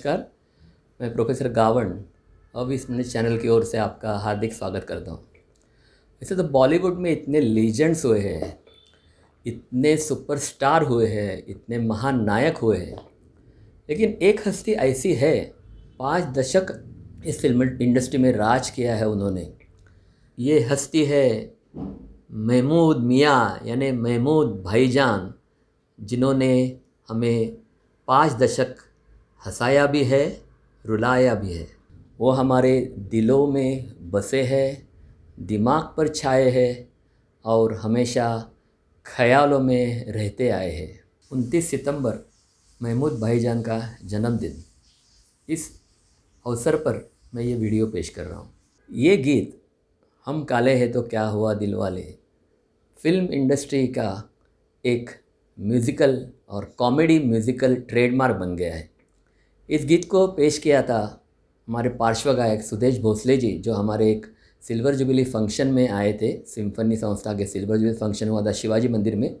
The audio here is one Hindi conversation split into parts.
नमस्कार, मैं प्रोफेसर गावन अब इस मिनट चैनल की ओर से आपका हार्दिक स्वागत करता हूँ। वैसे तो बॉलीवुड में इतने लीजेंड्स हुए हैं, इतने सुपरस्टार हुए हैं, इतने महान नायक हुए हैं, लेकिन एक हस्ती ऐसी है 5 दशक इस फिल्म इंडस्ट्री में राज किया है उन्होंने। ये हस्ती है महमूद मियाँ यानी महमूद भाईजान, जिन्होंने हमें 5 दशक हंसाया भी है, रुलाया भी है। वो हमारे दिलों में बसे हैं, दिमाग पर छाए हैं और हमेशा ख्यालों में रहते आए हैं। 29 सितंबर महमूद भाईजान का जन्मदिन, इस अवसर पर मैं ये वीडियो पेश कर रहा हूँ। ये गीत हम काले हैं तो क्या हुआ दिलवाले फिल्म इंडस्ट्री का एक म्यूज़िकल और कॉमेडी म्यूज़िकल ट्रेडमार्क बन गया है। इस गीत को पेश किया था हमारे पार्श्व गायक सुदेश भोसले जी, जो हमारे एक सिल्वर जुबली फंक्शन में आए थे। सिम्फनी संस्था के सिल्वर जुबली फंक्शन हुआ था शिवाजी मंदिर में,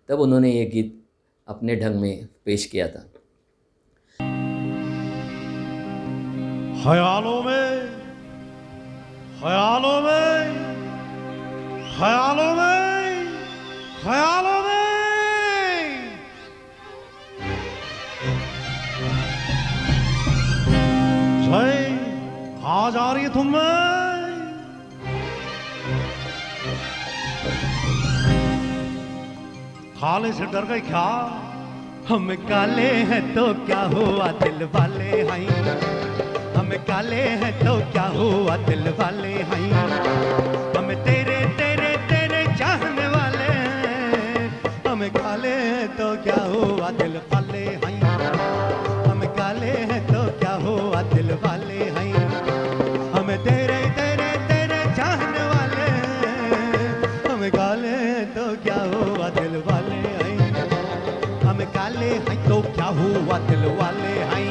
तब उन्होंने ये गीत अपने ढंग में पेश किया था। ख्यालों में ख्यालों में ख्यालों में ख्यालों में जय कहाँ जा रही है तुम? काले से डर गई क्या? हम काले हैं तो क्या हुआ दिल वाले हैं, हम काले हैं तो क्या हुआ दिल वाले हैं, हम तेरे तेरे तेरे चाहने वाले हैं, हम काले हैं तो क्या हुआ दिल वाले हैं, हम काले हैं तो क्या हुआ दिल वाले हैं, हम तेरे तेरे तेरे चाहने वाले हैं, हम काले हैं तो क्या हुआ दिल वाले हैं, हम काले हैं तो क्या हुआ दिल वाले हैं।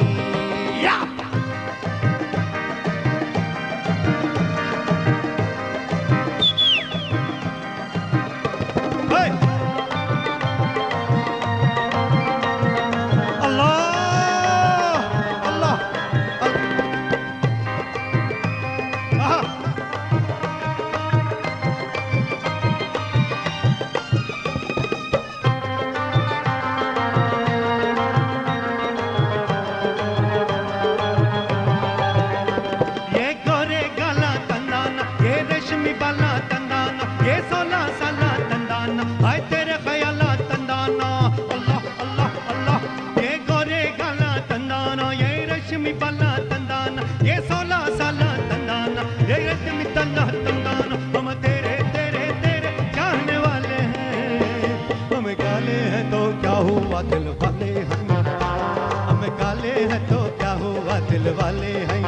दिल वाले हैं, हम काले हैं तो क्या हुआ दिल वाले हैं,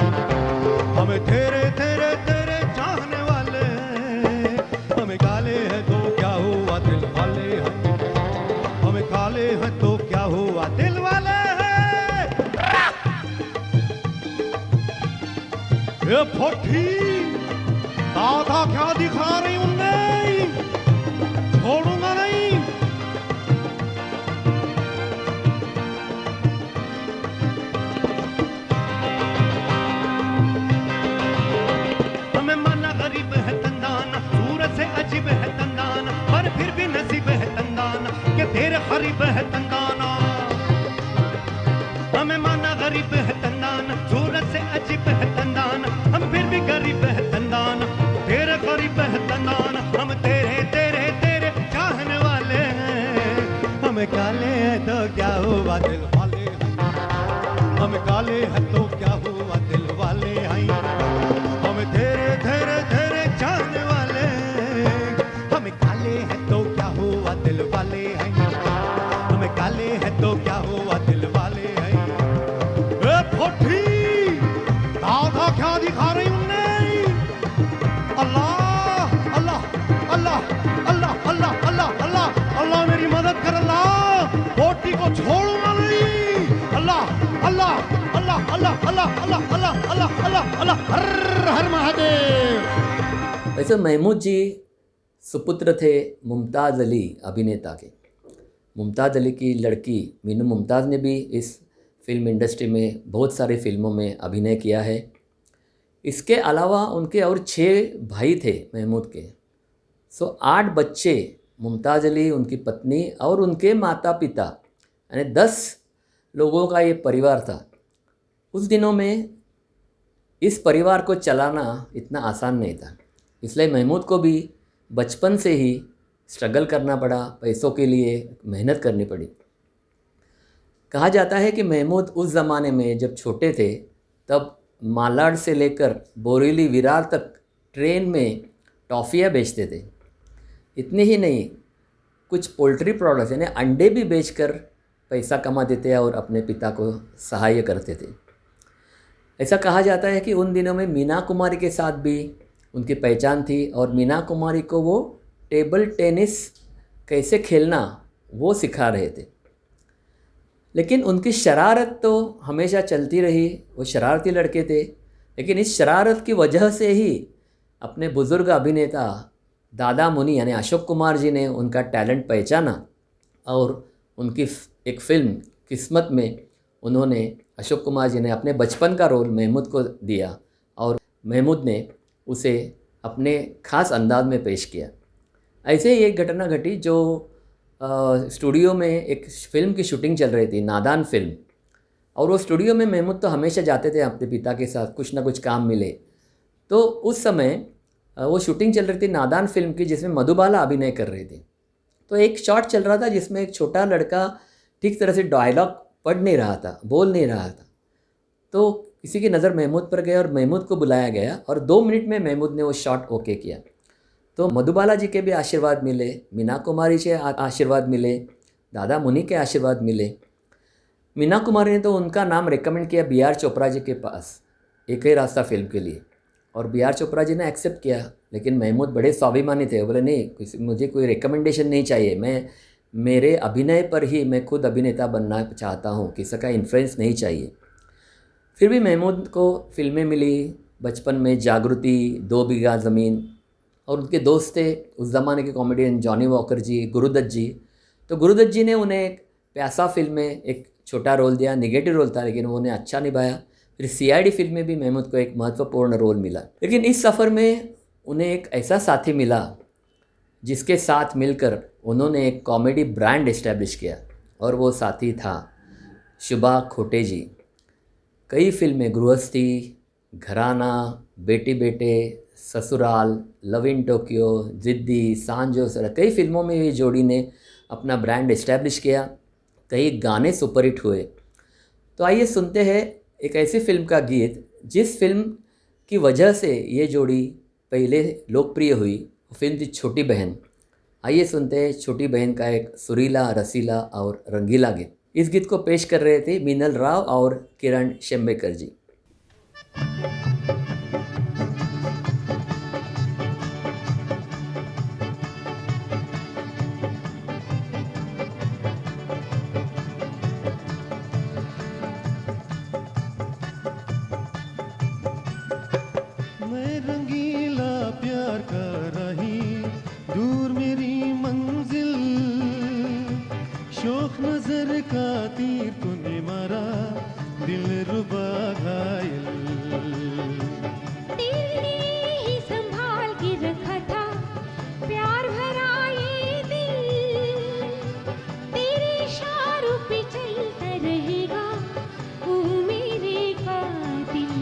हम तेरे तेरे तेरे चाहने वाले हैं, हम काले हैं तो क्या हुआ दिल वाले हैं, हम काले हैं तो क्या हुआ दिल वाले हैं। ये फोटी दादा क्या दिखा रही उन्हें, छोड़ूंगा नहीं। अजीब है तंदाना पर फिर भी नसीब है तंदाना कि तेरे गरीब है तंदाना, हमें माना गरीब है तंदाना, सूरत से अजीब है तंदाना, हम फिर भी गरीब है तंदाना, तेरे गरीब है तंदाना, हम तेरे तेरे तेरे चाहने वाले हैं, हम काले हैं तो क्या हुआ दिल वाले हैं, हम काले हैं तो क्या हुआ दिल वाले हैं, हम तेरे तेरे तेरे चाहने वाले हैं, हम काले हैं तो क्या हुआ दिल वाले हैं, हम काले हैं तो क्या हुआ दिल वाले हैं। ए फोटी दादा क्या दिखा रही उन्हें, अल्लाह अल्लाह अल्लाह अल्लाह अल्लाह अल्लाह अल्लाह अल्लाह मेरी मदद कर अल्लाह, फोटी को छोड़ूंगा नहीं, अल्लाह अल्लाह अल्लाह अल्लाह अल्लाह अल्लाह अल्लाह अल्लाह अल्लाह अल्लाह हर हर महादेव। वैसे महमूद जी सुपुत्र थे मुमताज़ अली अभिनेता के। मुमताज़ अली की लड़की मीनू मुमताज़ ने भी इस फिल्म इंडस्ट्री में बहुत सारी फिल्मों में अभिनय किया है। इसके अलावा उनके और 6 भाई थे महमूद के। 8 बच्चे, मुमताज़ अली, उनकी पत्नी और उनके माता पिता, यानी 10 लोगों का ये परिवार था। उस दिनों में इस परिवार को चलाना इतना आसान नहीं था, इसलिए महमूद को भी बचपन से ही स्ट्रगल करना पड़ा, पैसों के लिए मेहनत करनी पड़ी। कहा जाता है कि महमूद उस ज़माने में जब छोटे थे तब मालाड से लेकर बोरीवली विरार तक ट्रेन में टॉफ़ियाँ बेचते थे। इतने ही नहीं, कुछ पोल्ट्री प्रोडक्ट्स यानी अंडे भी बेचकर पैसा कमाते थे और अपने पिता को सहाय करते थे। ऐसा कहा जाता है कि उन दिनों में मीना कुमारी के साथ भी उनकी पहचान थी और मीना कुमारी को वो टेबल टेनिस कैसे खेलना वो सिखा रहे थे। लेकिन उनकी शरारत तो हमेशा चलती रही, वो शरारती लड़के थे। लेकिन इस शरारत की वजह से ही अपने बुज़ुर्ग अभिनेता दादा मुनि यानी अशोक कुमार जी ने उनका टैलेंट पहचाना और उनकी एक फ़िल्म किस्मत में उन्होंने अशोक कुमार जी ने अपने बचपन का रोल महमूद को दिया और महमूद ने उसे अपने ख़ास अंदाज में पेश किया। ऐसे ही एक घटना घटी जो स्टूडियो में एक फ़िल्म की शूटिंग चल रही थी, नादान फ़िल्म, और वो स्टूडियो में महमूद तो हमेशा जाते थे अपने पिता के साथ, कुछ ना कुछ काम मिले। तो उस समय वो शूटिंग चल रही थी नादान फ़िल्म की, जिसमें मधुबाला अभिनय कर रही थी। तो एक शॉट चल रहा था जिसमें एक छोटा लड़का ठीक तरह से डायलॉग पढ़ नहीं रहा था, बोल नहीं रहा था। तो किसी की नज़र महमूद पर गई और महमूद को बुलाया गया और 2 मिनट में महमूद ने वो शॉट ओके किया। तो मधुबाला जी के भी आशीर्वाद मिले, मीना कुमारी से आशीर्वाद मिले, दादा मुनि के आशीर्वाद मिले। मीना कुमारी ने तो उनका नाम रिकमेंड किया बी आर चोपड़ा जी के पास, एक ही रास्ता फिल्म के लिए, और बी आर चोपड़ा जी ने एक्सेप्ट किया। लेकिन महमूद बड़े स्वाभिमानी थे, बोले नहीं, मुझे कोई रिकमेंडेशन नहीं चाहिए, मैं मेरे अभिनय पर ही मैं खुद अभिनेता बनना चाहता हूँ, किसी का इन्फ्लुएंस नहीं चाहिए। फिर भी महमूद को फिल्में मिली बचपन में, जागृति, 2 बीघा ज़मीन, और उनके दोस्त थे उस ज़माने के कॉमेडियन जॉनी वॉकर जी, गुरुदत्त जी। तो गुरुदत्त जी ने उन्हें एक प्यासा फिल्म में एक छोटा रोल दिया, नेगेटिव रोल था लेकिन उन्होंने अच्छा निभाया। फिर सीआईडी फिल्म में भी महमूद को एक महत्वपूर्ण रोल मिला। लेकिन इस सफ़र में उन्हें एक ऐसा साथी मिला जिसके साथ मिलकर उन्होंने एक कॉमेडी ब्रांड इस्टेब्लिश किया, और वो साथी था शुभा खोटे जी। कई फिल्में, गृहस्थी, घराना, बेटी बेटे, ससुराल, लव इन टोक्यो, जिद्दी, सांजो सरा, कई फिल्मों में ये जोड़ी ने अपना ब्रांड इस्टेब्लिश किया। कई गाने सुपरहिट हुए। तो आइए सुनते हैं एक ऐसी फिल्म का गीत जिस फिल्म की वजह से ये जोड़ी पहले लोकप्रिय हुई। फिल्म थी छोटी बहन। आइए सुनते हैं छोटी बहन का एक सुरीला, रसीला और रंगीला गीत। इस गीत को पेश कर रहे थे मीनल राव और किरण शेम्बेकर जी। मैं रंगीला प्यार का रही, दूर मेरी मंजिल, शौक नजर का तीर तूने मारा, दिल रुबा घायल। तेरे ही संभाल के रखा था प्यार भरा ये दिल, तेरे इशारों पे चलता रहेगा वो मेरे कातिल।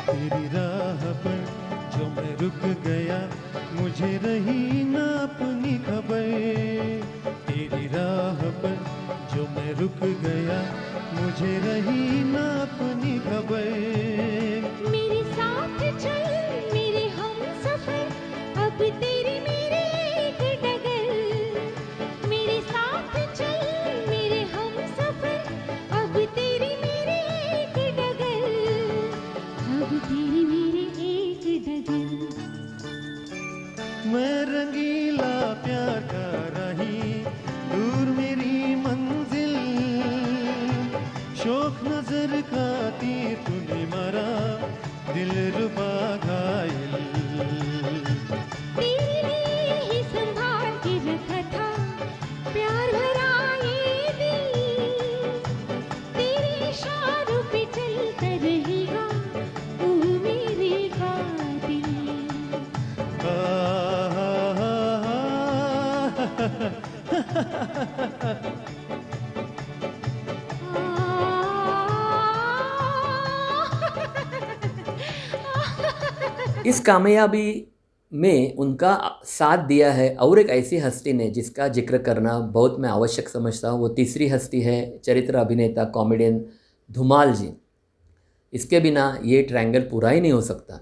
तेरी राह पर जो मैं रुक गया, मुझे रही ना अपनी खबर। तेरी इस कामयाबी में उनका साथ दिया है और एक ऐसी हस्ती ने जिसका जिक्र करना बहुत मैं आवश्यक समझता हूँ। वो तीसरी हस्ती है चरित्र अभिनेता कॉमेडियन धुमाल जी। इसके बिना ये ट्रायंगल पूरा ही नहीं हो सकता।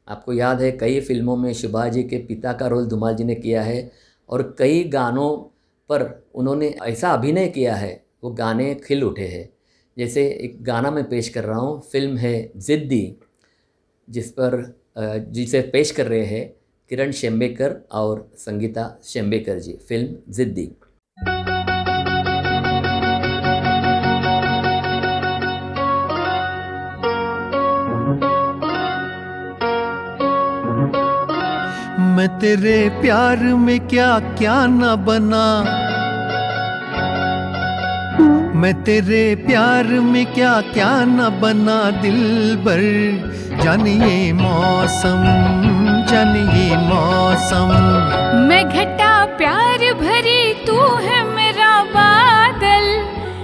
आपको याद है कई फिल्मों में शिवाजी के पिता का रोल धुमाल जी ने किया है और कई गानों पर उन्होंने ऐसा अभिनय किया है वो गाने खिल उठे हैं। जैसे एक गाना मैं पेश कर रहा हूँ, फिल्म है ज़िद्दी, जिसे पेश कर रहे हैं किरण शेम्बेकर और संगीता शेम्बेकर जी। फिल्म ज़िद्दी। मैं तेरे प्यार में क्या क्या न बना, मैं तेरे प्यार में क्या क्या न बना दिलबर, जानिए मौसम, जानिए मौसम। मैं घटा प्यार भरी तू है मेरा बादल,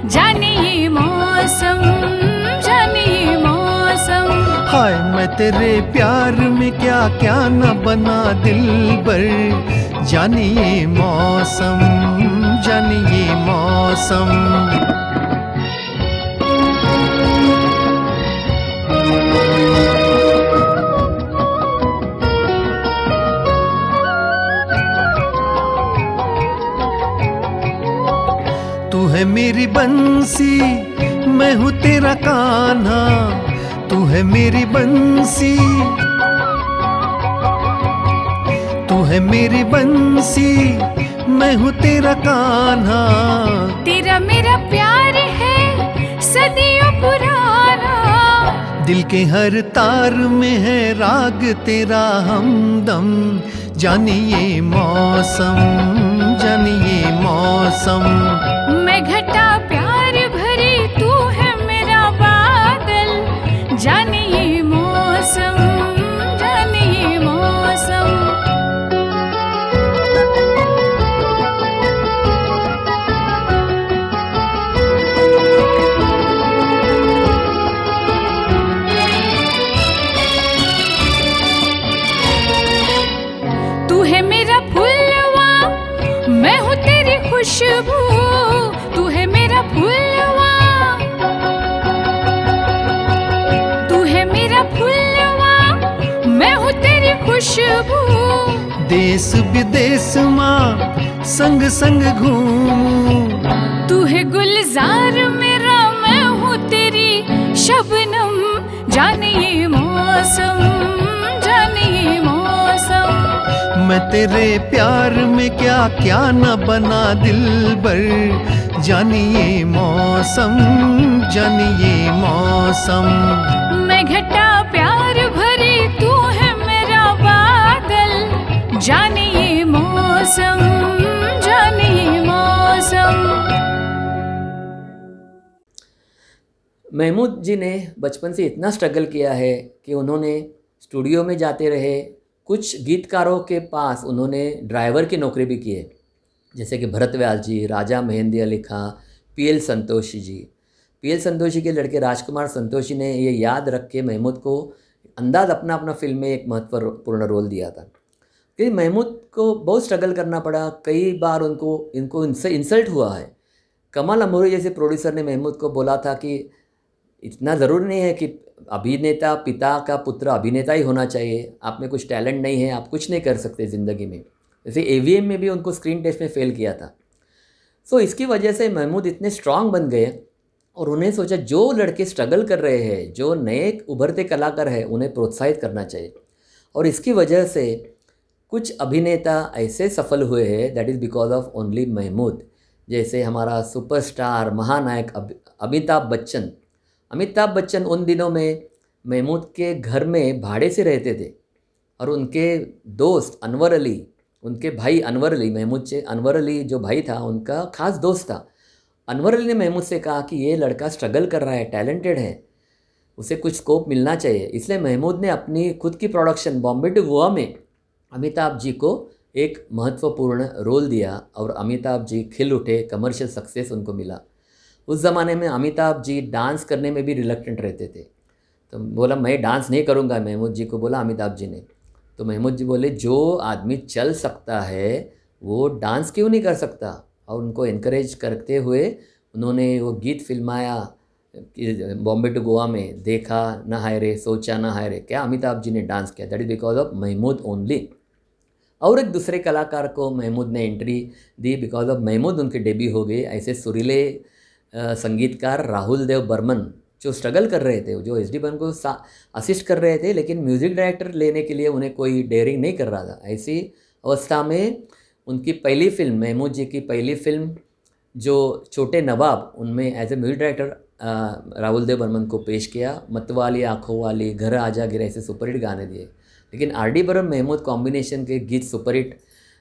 जानिए मौसम, जानिए मौसम। हाय मैं तेरे प्यार में क्या क्या न बना दिलबर, जानिए मौसम, जानिए मौसम। तू है मेरी बंसी, मैं हूँ तेरा कान्हा, तू है मेरी बंसी, तू है मेरी बंसी, मैं हूँ तेरा कान्हा। तेरा मेरा प्यार है सदियों पुराना, दिल के हर तार में है राग तेरा हमदम, जानिए मौसम, जानिए मौसम। मैं घटा प्यार भरी तू है मेरा बादल, जानिए मौसम, जानिए मौसम। तू है मेरा फूलवा, मैं हूँ तेरी खुशबू, तू है मेरा फूलवा, तू है मेरा फूलवा, मैं हूँ तेरी खुशबू। देश विदेश माँ संग संग घूमूं, तू है गुलजार मेरा, मैं हूँ तेरी शबनम, जानिए मौसम, जानिए मौसम। मैं तेरे प्यार में क्या क्या न बना दिलबर, जानिए मौसम, जानिए मौसम। मैं घटा प्यार भरी तू है मेरा बादल, जानिए मौसम, जानिए मौसम। महमूद जी ने बचपन से इतना स्ट्रगल किया है कि उन्होंने स्टूडियो में जाते रहे, कुछ गीतकारों के पास उन्होंने ड्राइवर की नौकरी भी की है, जैसे कि भरत व्यास जी, राजा मेहंदी अली खां, पीएल संतोषी जी। पीएल संतोषी के लड़के राजकुमार संतोषी ने ये याद रख के महमूद को अंदाज अपना अपना फिल्म में एक महत्वपूर्ण रोल दिया था। क्योंकि महमूद को बहुत स्ट्रगल करना पड़ा, कई बार इनको इनसे इंसल्ट हुआ है। कमल अमूरी जैसे प्रोड्यूसर ने महमूद को बोला था कि इतना ज़रूरी नहीं है कि अभिनेता पिता का पुत्र अभिनेता ही होना चाहिए, आप में कुछ टैलेंट नहीं है, आप कुछ नहीं कर सकते ज़िंदगी में। जैसे AVM में भी उनको स्क्रीन टेस्ट में फ़ेल किया था। सो इसकी वजह से महमूद इतने स्ट्रांग बन गए और उन्हें सोचा जो लड़के स्ट्रगल कर रहे हैं, जो नए उभरते कलाकार हैं, उन्हें प्रोत्साहित करना चाहिए। और इसकी वजह से कुछ अभिनेता ऐसे सफल हुए हैं, that is because of only Mehmood. जैसे हमारा सुपरस्टार महानायक अमिताभ बच्चन। अमिताभ बच्चन उन दिनों में महमूद के घर में भाड़े से रहते थे और उनके दोस्त अनवर अली, उनके भाई अनवर अली, महमूद से अनवर अली जो भाई था उनका खास दोस्त था। अनवर अली ने महमूद से कहा कि ये लड़का स्ट्रगल कर रहा है, टैलेंटेड है, उसे कुछ स्कोप मिलना चाहिए। इसलिए महमूद ने अपनी खुद की प्रोडक्शन बॉम्बे टू गोवा में अमिताभ जी को एक महत्वपूर्ण रोल दिया और अमिताभ जी खिल उठे, कमर्शियल सक्सेस उनको मिला। उस ज़माने में अमिताभ जी डांस करने में भी रिलक्टेंट रहते थे। तो बोला मैं डांस नहीं करूँगा, महमूद जी को बोला अमिताभ जी ने। तो महमूद जी बोले जो आदमी चल सकता है वो डांस क्यों नहीं कर सकता, और उनको इनकरेज करते हुए उन्होंने वो गीत फिल्माया बॉम्बे टू गोवा में, देखा ना हाय रे सोचा ना हाय रे, क्या अमिताभ जी ने डांस किया, that is because of Mehmood only. और एक दूसरे कलाकार को महमूद ने एंट्री दी, बिकॉज ऑफ महमूद उनके डेब्यू हो गए। ऐसे सुरीले संगीतकार राहुल देव बर्मन जो स्ट्रगल कर रहे थे, जो एस डी बर्मन को असिस्ट कर रहे थे, लेकिन म्यूज़िक डायरेक्टर लेने के लिए उन्हें कोई डेयरिंग नहीं कर रहा था। ऐसी अवस्था में उनकी पहली फिल्म, महमूद जी की पहली फिल्म जो छोटे नवाब, उनमें as a music director Rahul Dev Burman को पेश किया। मतवाली आँखों वाली, घर आजा गिरा, ऐसे सुपरहिट गाने दिए। लेकिन R D Burman Mehmood combination के गीत सुपरहिट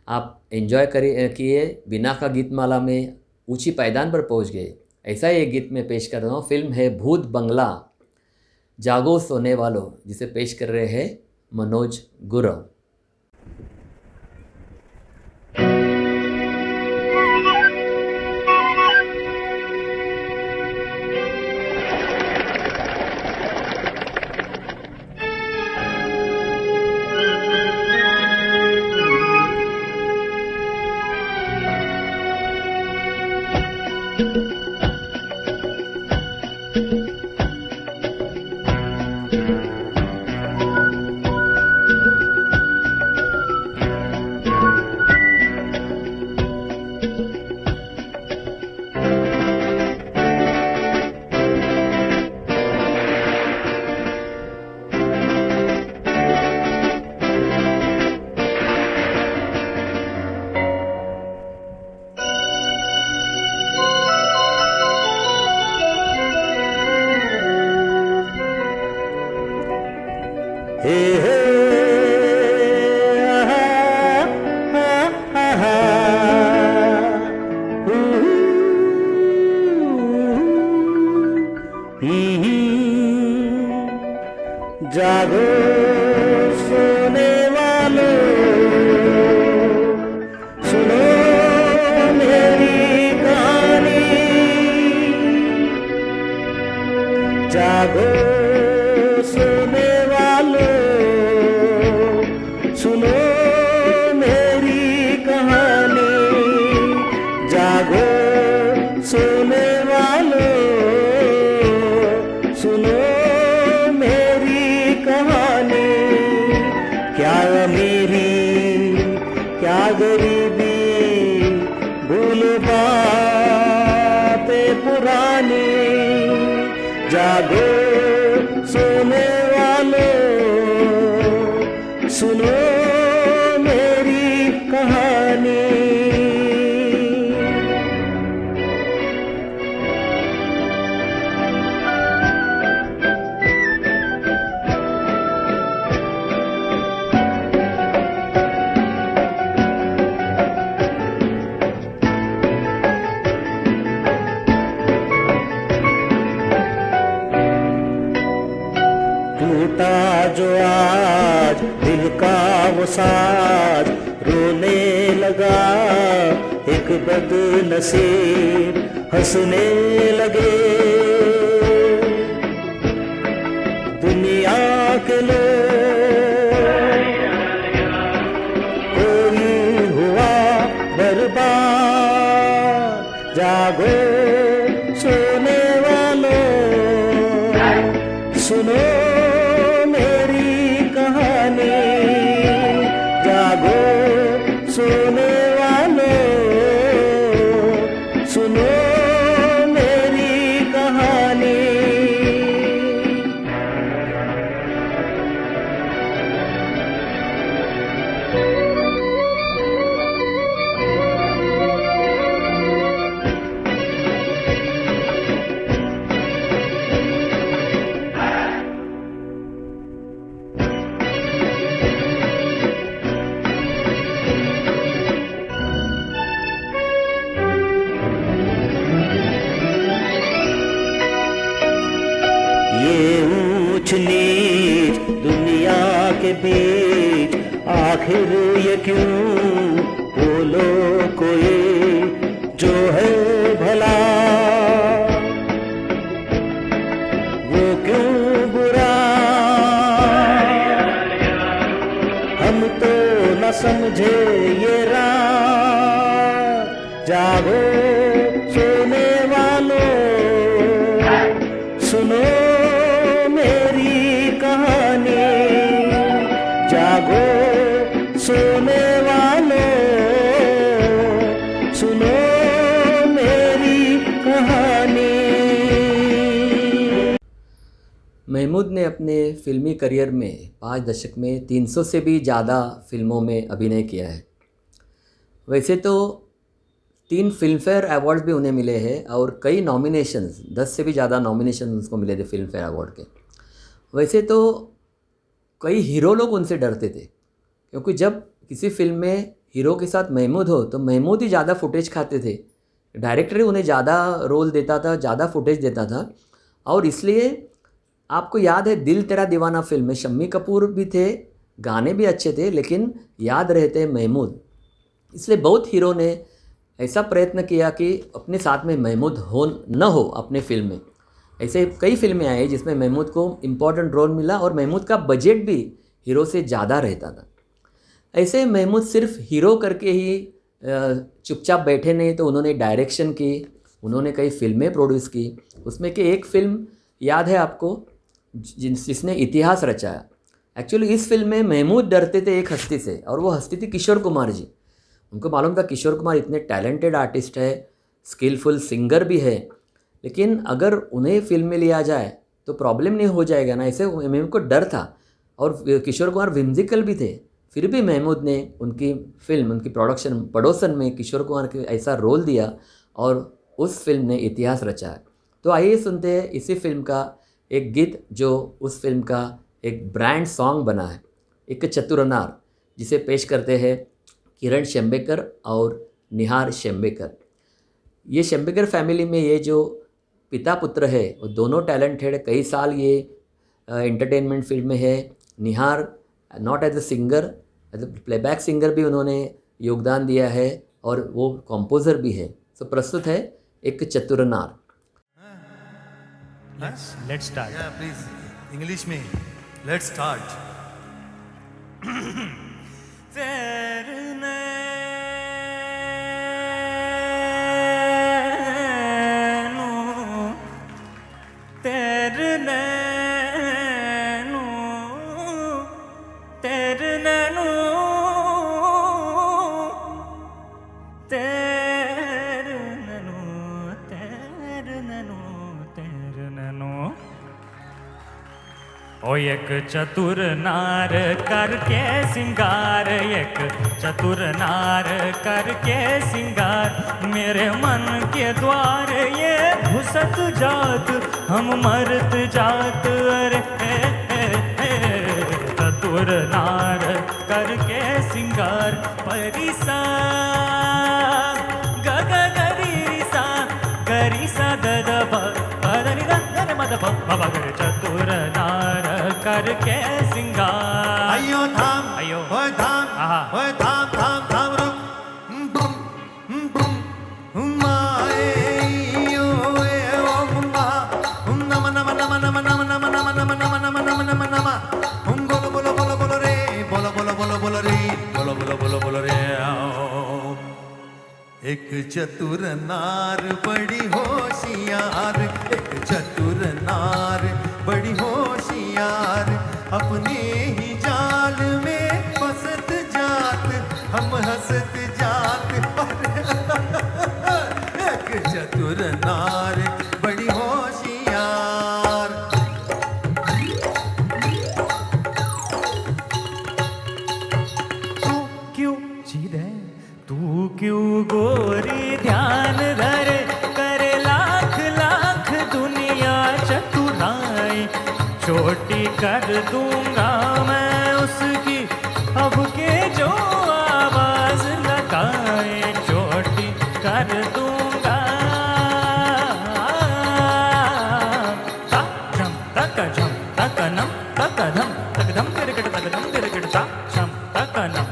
आप एंजॉय किए। बिना का गीतमाला में ऊंची पायदान पर पहुंच गए। ऐसा ही एक गीत में पेश कर रहा हूँ। फिल्म है भूत बंगला, जागो सोने वालों, जिसे पेश कर रहे हैं मनोज गुरव। जागो सोने वालों, सुनो मेरी कहानी। जागो सोने वालों, सुनो मेरी कहानी। जागो सोने वालों, सुनो क्या गरीबी, भूल बातें पुरानी। जागो सोने वालों, सुनो मेरी कहानी। टूटा जो आज दिल का वो साज, रोने लगा एक बदनसीब, हंसने लगे दुनिया के लोग। कोई हुआ बर्बाद, जागो सोने वालों, सुनो जागो सोने वालों, सुनो मेरी कहानी। ये ऊंच नीच दुनिया के बीच आखिर ये क्यों, बोलो कोई जो है भला, वो क्यों बुरा, हम तो न समझे ये रात। जागो सोने वालों, सुनो मेरी कहानी। जागो सोने वालों, सुनो मेरी कहानी। महमूद ने अपने फिल्मी करियर में 5 दशक में 300 से भी ज़्यादा फिल्मों में अभिनय किया है। वैसे तो 3 फिल्म फेयर अवार्ड्स भी उन्हें मिले हैं और कई नॉमिनेशंस, 10 से भी ज़्यादा नॉमिनेशन उसको मिले थे फिल्म फेयर अवार्ड के। वैसे तो कई हीरो लोग उनसे डरते थे, क्योंकि जब किसी फिल्म में हीरो के साथ महमूद हो तो महमूद ही ज़्यादा फुटेज खाते थे, डायरेक्टर ही उन्हें ज़्यादा रोल देता था, ज़्यादा फुटेज देता था। और इसलिए आपको याद है दिल तेरा दीवाना फिल्म में शम्मी कपूर भी थे, गाने भी अच्छे थे, लेकिन याद रहते हैं महमूद। इसलिए बहुत हीरो ने ऐसा प्रयत्न किया कि अपने साथ में महमूद न हो अपने फिल्म में। ऐसे कई फिल्में आई जिसमें महमूद को इम्पोर्टेंट रोल मिला और महमूद का बजट भी हीरो से ज़्यादा रहता था। ऐसे महमूद सिर्फ हीरो करके ही चुपचाप बैठे नहीं, तो उन्होंने डायरेक्शन की, उन्होंने कई फिल्में प्रोड्यूस की। उसमें कि एक फ़िल्म याद है आपको जिसने इतिहास रचाया। एक्चुअली इस फिल्म में महमूद डरते थे एक हस्ती से, और वो हस्ती थी किशोर कुमार जी। उनको मालूम था किशोर कुमार इतने टैलेंटेड आर्टिस्ट है, स्किलफुल सिंगर भी है, लेकिन अगर उन्हें फिल्म में लिया जाए तो प्रॉब्लम नहीं हो जाएगा ना, ऐसे महमूद को डर था। और किशोर कुमार विम्जिकल भी थे, फिर भी महमूद ने उनकी फिल्म, उनकी प्रोडक्शन पड़ोसन में किशोर कुमार के ऐसा रोल दिया और उस फिल्म ने इतिहास रचा। तो आइए सुनते हैं इसी फिल्म का एक गीत जो उस फिल्म का एक ब्रांड सॉन्ग बना है, एक चतुर नार, जिसे पेश करते हैं किरण शेम्बेकर और निहार शेम्बेकर। ये शेम्बेकर फैमिली में ये जो पिता पुत्र है वो दोनों टैलेंटेड, कई साल ये एंटरटेनमेंट फील्ड में है। निहार not as a singer, as a playback singer भी उन्होंने योगदान दिया है और वो कॉम्पोज़र भी है। तो प्रस्तुत है एक चतुर नार। Let's start. Yeah, please. English में. Let's start. ओ एक चतुर नार करके सिंगार, एक चतुर नार करके सिंगार, मेरे मन के द्वार ये घुसत जात, हम मरत जात। अरे चतुर नार करके सिंगार, परिसा गग गरिसा गरिसा गदब अदनि गद मदप बाबा करे। चतुर नार करके सिंगार। अयो धाम, अयो ओए धाम, आहा। ओए धाम धाम धाम रुक। बुम बुम माए यो ए ओ मुम्मा। नम नम नम नम नम नम नम नम नम नम नम नम नम। बोलो बोलो बोलो बोलो रे, बोलो बोलो बोलो बोलो रे, बोलो बोलो बोलो बोलो रे। एक चतुर नार बड़ी होशियार, एक चतुर नार बड़ी होशियार, अपने ही जाल में फंसत जात, हम हंसत जात। एक चतुर नार बड़ी होशियार। तू क्यों चीरे, तू क्यों गोरी ध्यान धरे, करे लाख लाख दुनिया चतुराई, छोटी कर दूंगा मैं उसकी अब के जो आवाज लगाए, छोटी कर दूंगा। झम तक नम तक धम तिरकट तक धम तिरकट ता झम तक नम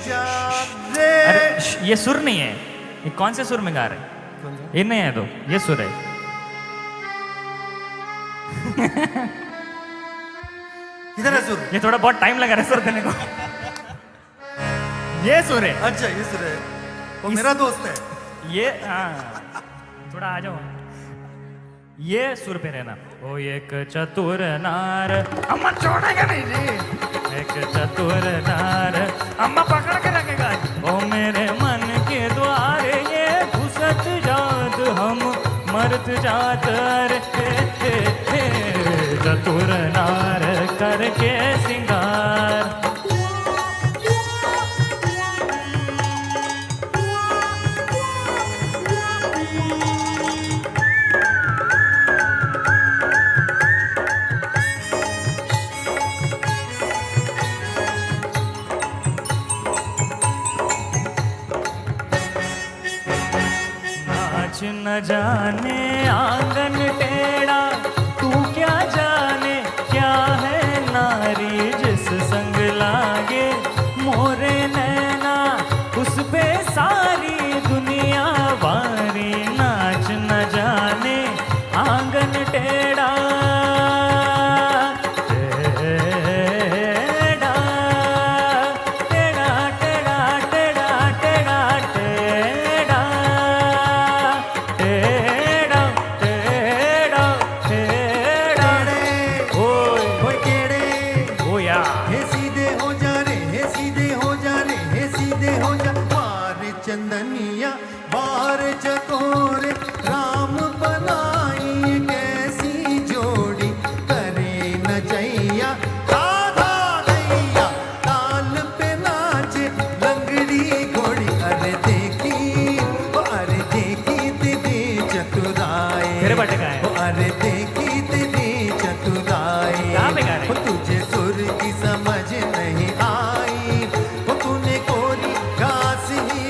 जाने अरे ये सुर नहीं है, ये कौन से सुर में गा रहे हैं? ये नहीं है, तो ये सुर है। किधर है सुर? ये थोड़ा बहुत टाइम लगा रहा है सुर देने को। ये सुर है, अच्छा ये सुर है, वो मेरा दोस्त है। ये हाँ, थोड़ा आ जाओ, ये सुर पे रहना। ओ एक चतुर नार, अम्मा छोड़ेगा नहीं जी, एक चतुर नार अम्मा पकड़ के रखेगा। ओ मेरे मन के द्वार ये घुसत जात हम मरत जात रे, चतुर नार करके सिंगार। न जाने आंगन टेढ़ा, तू क्या जाने क्या है नारी जिस संग लागे मोरे नैना, उस पे सारी दुनिया वारी। नाच न जाने आंगन टेढ़ा, चंदनिया बार चकोरे राम बनाई कैसी जोड़ी, करे न जैया राधा दैया ताल पे नाचे लंगड़ी घोड़ी। अरे देखी तेरी चतुराई, तेरे बटे का है। अरे देखी तेरी चतुराई, कहाँ पे गा रहे? तुझे सुर की समझ नहीं आई, वो तूने कोरी घास ही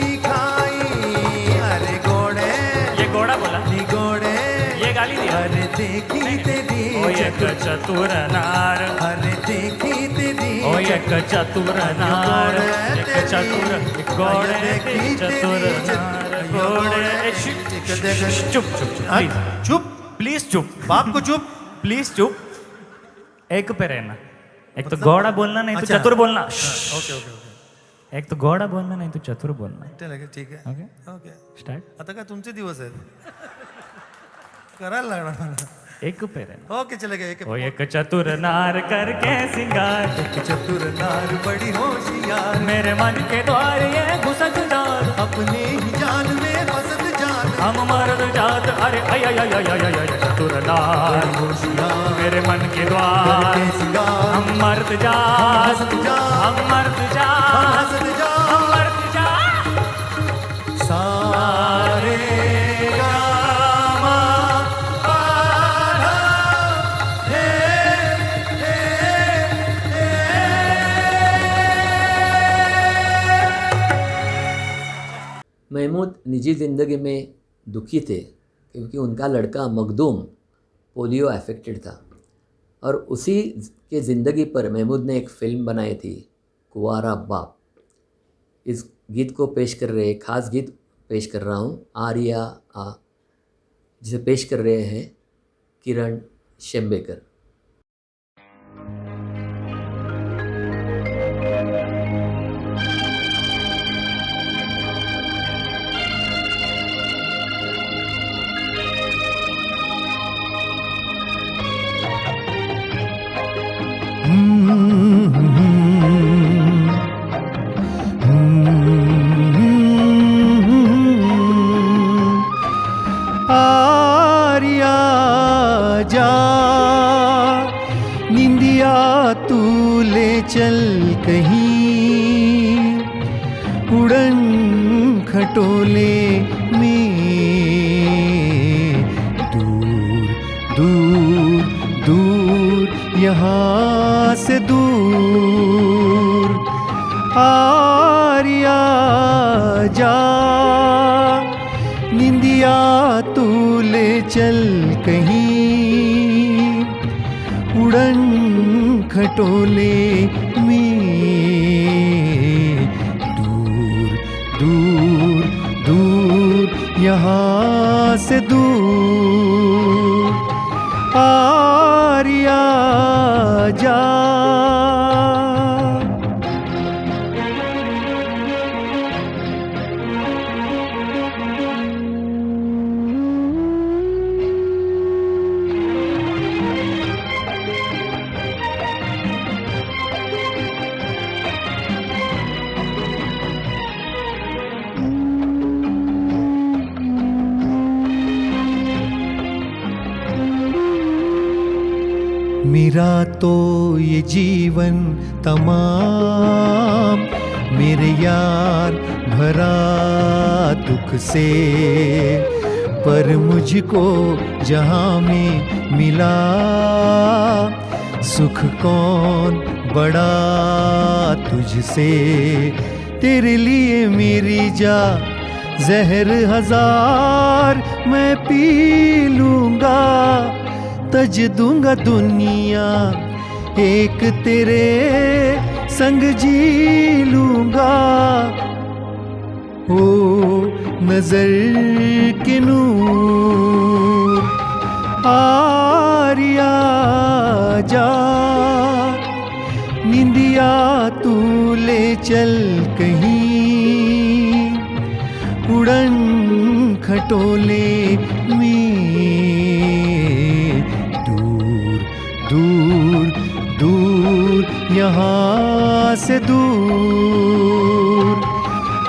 गाली दिया। अरे देखी तेरी ओ एक चतुर नार, अरे देखी तेरी ओ एक चतुर नार, एक चतुर घोड़े चतुर नार घोड़े। चुप चुप चुप प्लीज चुप, बाप को चुप प्लीज चुप। एक पे रहना, एक तो घोड़ा बोलना नहीं तो चतुर बोलना। ओके ओके ओके, एक तो घोड़ा बोलना नहीं तो चतुर बोलना। ठीक आहे ओके ओके। स्टार्ट। आता काय तुमचे दिवस आहेत, करायला लागणार मला। एक पे रहना। ओके चलेगा। एक ओ एक चतुर नार करके सिंगार, चतुर नार बड़ी होशियार, मेरे मन के द्वार ये घुसत जात, अपने ही जाल में फसत जात। हम मर्द जात अरे आय आय आय आय आय आय चतुर नार होशियार मेरे मन के द्वार, करके सिंगार, हम मर्द जात, हंसत जा हम मर्द जात, हंसत जा हम मर्द जात। सारे महमूद निजी ज़िंदगी में दुखी थे क्योंकि उनका लड़का मखदूम पोलियो अफेक्टेड था, और उसी के ज़िंदगी पर महमूद ने एक फ़िल्म बनाई थी कुंवारा बाप। इस गीत को पेश कर रहे, ख़ास गीत पेश कर रहा हूँ आर्या आ, जिसे पेश कर रहे हैं किरण शेम्बेकर। आर्या जा निंदिया तू ले चल कहीं उड़न खटोले में, दूर दूर दूर यहाँ से दूर। आर्या जा निंदिया तू ले चल कहीं उड़न खटोले में, दूर यहाँ से दूर आरिया जा। मेरा तो ये जीवन तमाम मेरे यार भरा दुख से, पर मुझको जहाँ में मिला सुख कौन बड़ा तुझसे। तेरे लिए मेरी जा जहर हजार मैं पी लूँगा, तज दूंगा दुनिया एक तेरे संग जी लूंगा। ओ नजर के नूर आरिया जा, निंदिया तू ले चल कहीं उड़न खटोले में। दूर दूर यहाँ से दूर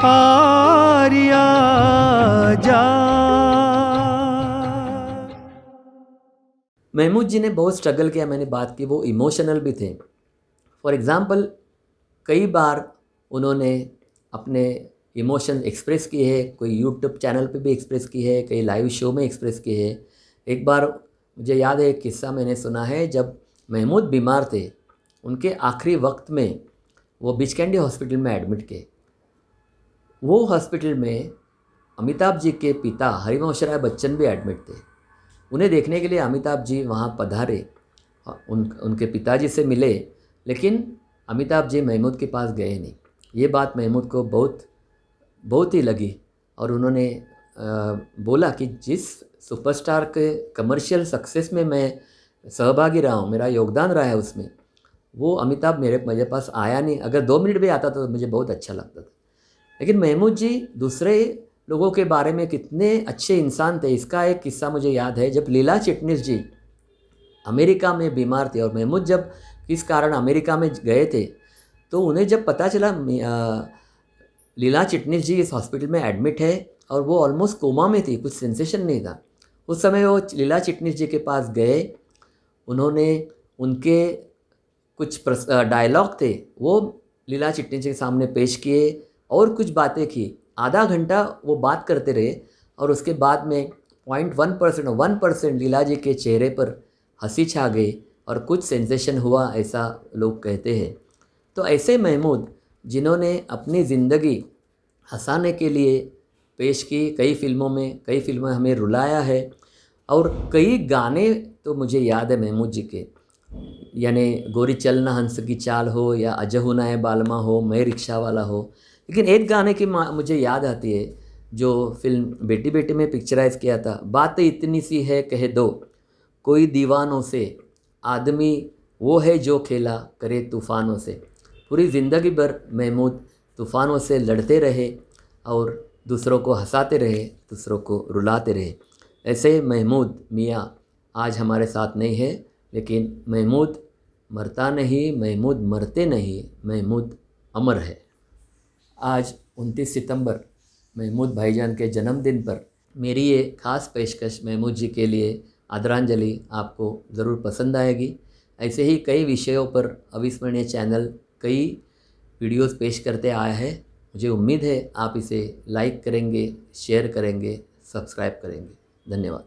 आरिया जा। महमूद जी ने बहुत स्ट्रगल किया, मैंने बात की, वो इमोशनल भी थे। फॉर एग्ज़ाम्पल कई बार उन्होंने अपने इमोशन एक्सप्रेस किए हैं, कोई यूट्यूब चैनल पे भी एक्सप्रेस की है, कई लाइव शो में एक्सप्रेस किए हैं। एक बार मुझे याद है, एक किस्सा मैंने सुना है, जब महमूद बीमार थे, उनके आखिरी वक्त में वो बिचकैंडी हॉस्पिटल में एडमिट थे। वो हॉस्पिटल में अमिताभ जी के पिता हरिवंश राय बच्चन भी एडमिट थे। उन्हें देखने के लिए अमिताभ जी वहाँ पधारे, उनके पिताजी से मिले, लेकिन अमिताभ जी महमूद के पास गए नहीं। ये बात महमूद को बहुत ही लगी और उन्होंने बोला कि जिस सुपरस्टार के कमर्शियल सक्सेस में मैं सहभागी रहा हूँ, मेरा योगदान रहा है उसमें, वो अमिताभ मेरे पास आया नहीं। अगर 2 मिनट भी आता तो मुझे बहुत अच्छा लगता था। लेकिन महमूद जी दूसरे लोगों के बारे में कितने अच्छे इंसान थे, इसका एक किस्सा मुझे याद है। जब लीला चिटनिस जी अमेरिका में बीमार थे और महमूद जब किस कारण अमेरिका में गए थे, तो उन्हें जब पता चला लीला चिटनिस जी इस हॉस्पिटल में एडमिट है और वो ऑलमोस्ट कोमा में थी, कुछ सेंसेशन नहीं था, उस समय वो लीला चिटनिस जी के पास गए। उन्होंने उनके कुछ डायलॉग थे वो लीला चिटनिस जी के सामने पेश किए और कुछ बातें की। आधा घंटा वो बात करते रहे और उसके बाद में 1% लीला जी के चेहरे पर हंसी छा गई और कुछ सेंसेशन हुआ, ऐसा लोग कहते हैं। तो ऐसे महमूद जिन्होंने अपनी ज़िंदगी हंसाने के लिए पेश की, कई फिल्मों हमें रुलाया है, और कई गाने तो मुझे याद है महमूद जी के, यानी गोरी चलना हंस की चाल हो या अजहुना है बालमा हो, मैं रिक्शा वाला हो। लेकिन एक गाने की मुझे याद आती है जो फिल्म बेटी बेटी में पिक्चराइज़ किया था, बात इतनी सी है कह दो कोई दीवानों से, आदमी वो है जो खेला करे तूफ़ानों से। पूरी ज़िंदगी भर महमूद तूफ़ानों से लड़ते रहे और दूसरों को हंसाते रहे, दूसरों को रुलाते रहे। ऐसे महमूद मियाँ आज हमारे साथ नहीं है, लेकिन महमूद मरता नहीं, महमूद मरते नहीं, महमूद अमर है। आज 29 सितंबर महमूद भाईजान के जन्मदिन पर मेरी ये ख़ास पेशकश महमूद जी के लिए आदरांजलि आपको ज़रूर पसंद आएगी। ऐसे ही कई विषयों पर अविस्मरणीय चैनल कई वीडियोस पेश करते आया है। मुझे उम्मीद है आप इसे लाइक करेंगे, शेयर करेंगे, सब्सक्राइब करेंगे। धन्यवाद।